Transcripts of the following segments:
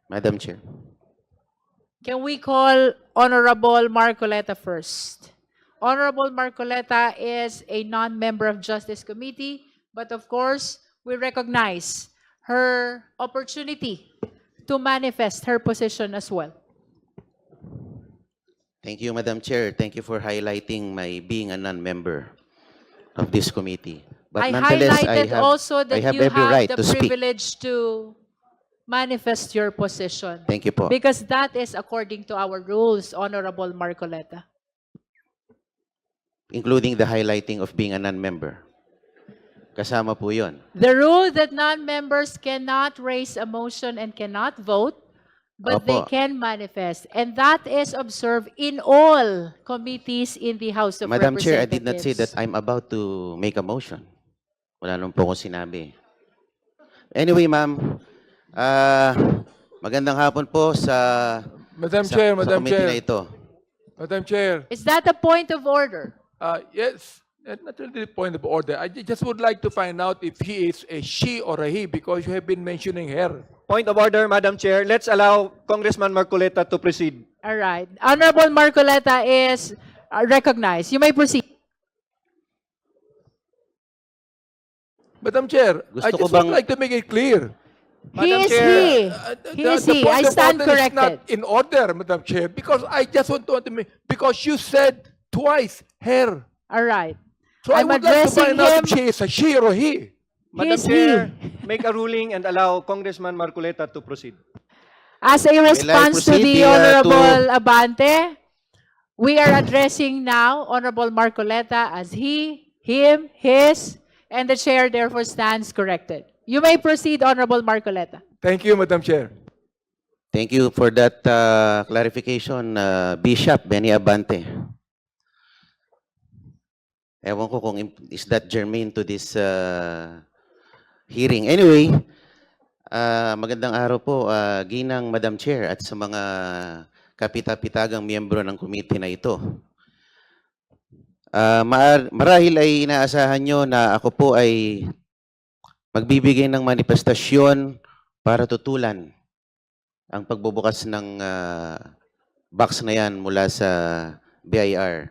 Madam Chair. Can we call Honorable Marcoleta first? Honorable Marcoleta is a non-member of Justice Committee, but of course, we recognize her opportunity to manifest her position as well. Thank you, Madam Chair. Thank you for highlighting my being a non-member of this committee. But I nonetheless, highlighted also I that have you every have right the to speak. privilege to manifest your position. Thank you po. Because that is according to our rules, Honorable Marcoleta. Including the highlighting of being a non-member. Kasama po yun. The rule that non-members cannot raise a motion and cannot vote, but they Opo. can manifest. And that is observed in all committees in the House of Madam Chair, I Representatives. did not say that I'm about to make a motion. Wala nung po akong sinabi. Anyway, ma'am, magandang hapon po sa Madam Chair, sa Madam committee na Chair, ito. Madam Chair. Is that a point of order? Yes, not really the point of order. I just would like to find out if he is a she or a he because you have been mentioning her. Point of order, Madam Chair. Let's allow Congressman Marcoleta to proceed. All right. Honorable Marcoleta is recognized. You may proceed. Madam Chair, Gusto I ko just would bang- like to make it clear. He Madam is Chair, he. He is he. I point of stand order is not corrected. in order, Madam Chair, because I just want to make, because you said twice her. All right. So I I'm would like to addressing find out him. if she is a she or a he. Madam is Chair, he. make a ruling and allow Congressman Marcoleta to proceed. As a response to proceed the to- Honorable Abante, we are addressing now Honorable Marcoleta as he, him, his, and the chair therefore stands corrected. You may proceed, Honorable Marcoleta. Thank you, Madam Chair. Thank you for that clarification, Bishop Benny Abante. Ewan ko kung is that germane to this hearing. Anyway, magandang araw po, ginang Madam Chair at sa mga kapita-pitagang miyembro ng committee na ito. Marahil ay inaasahan nyo na ako po ay magbibigay ng manifestasyon para tutulan ang pagbubukas ng box na yan mula sa BIR.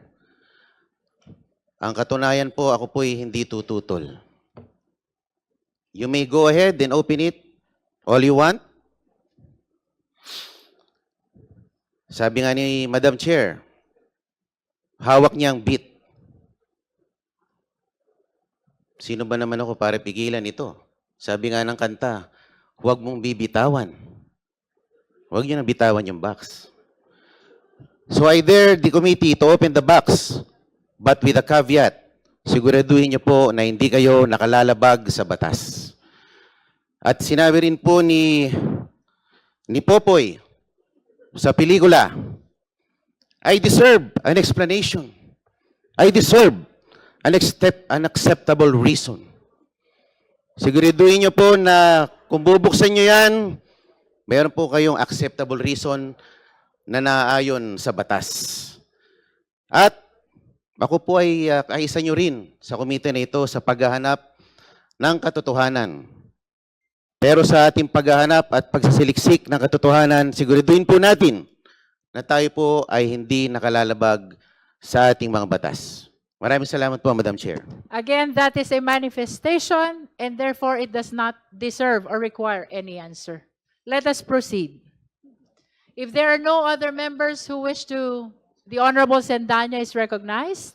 Ang katunayan po, ako po ay hindi tututol. You may go ahead and open it all you want. Sabi nga ni Madam Chair, hawak niya ang beat. Sino ba naman ako para pigilan ito? Sabi nga ng kanta, huwag mong bibitawan. Huwag niyo nang bitawan yung box. So I dare the committee to open the box, but with a caveat, siguraduhin niyo po na hindi kayo nakalalabag sa batas. At sinabi rin po ni Popoy sa pelikula, I deserve an explanation. I deserve an acceptable reason. Siguraduhin niyo po na kung bubuksan niyo yan, mayroon po kayong acceptable reason na naayon sa batas. At ako po ay kaisa niyo rin sa komite na ito sa paghahanap ng katotohanan. Pero sa ating paghahanap at pagsasiliksik ng katotohanan, siguraduhin po natin na tayo po ay hindi nakalalabag sa ating mga batas. Maraming salamat po, Madam Chair. Again, that is a manifestation and therefore it does not deserve or require any answer. Let us proceed. If there are no other members who wish to, the Honorable Sendanya is recognized.